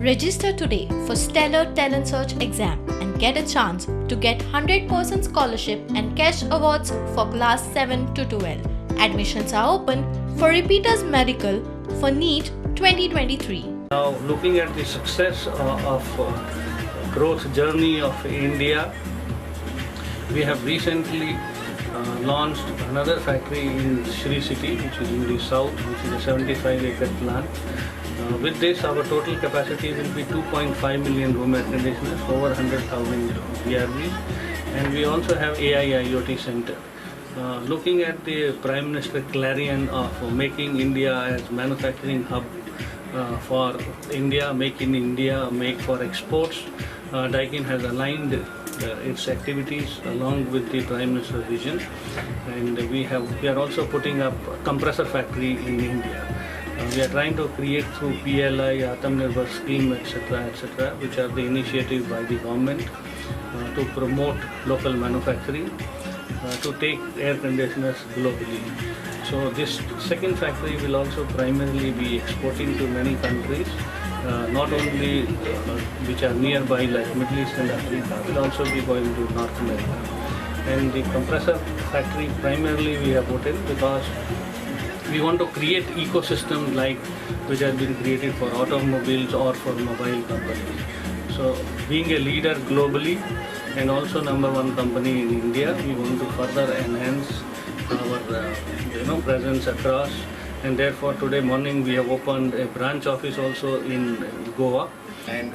Register today for Stellar Talent Search exam and get a chance to get 100% scholarship and cash awards for class 7 to 12. Admissions are open for repeaters medical for NEET 2023. Now, looking at the success of growth journey of India, we have recently launched another factory in Sri City, which is in the south, which is a 75-acre plant. With this, our total capacity will be 2.5 million room air conditioners, over 100,000 VRVs, and we also have AI IoT center. Looking at the Prime Minister clarion of making India as manufacturing hub for India, make in India, make for exports, Daikin has aligned its activities along with the Prime Minister's vision, and we are also putting up a compressor factory in India. We are trying to create through PLI, Atmanirbhar scheme, etc., which are the initiative by the government to promote local manufacturing, to take air conditioners globally. So this second factory will also primarily be exporting to many countries, not only which are nearby like Middle East and Africa, will also be going to North America. And the compressor factory primarily we have put in because we want to create ecosystem like which has been created for automobiles or for mobile companies. So being a leader globally and also #1 company in India, we want to further enhance our presence across, and therefore today morning we have opened a branch office also in Goa. And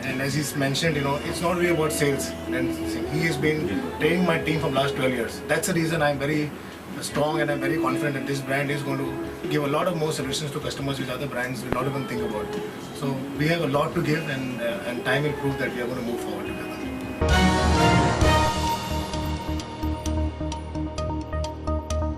and as he's mentioned, it's not really about sales. And he has been training my team for the last 12 years. That's the reason I'm very strong and I'm very confident that this brand is going to give a lot of more solutions to customers which other brands will not even think about. So we have a lot to give, and time will prove that we are going to move forward together.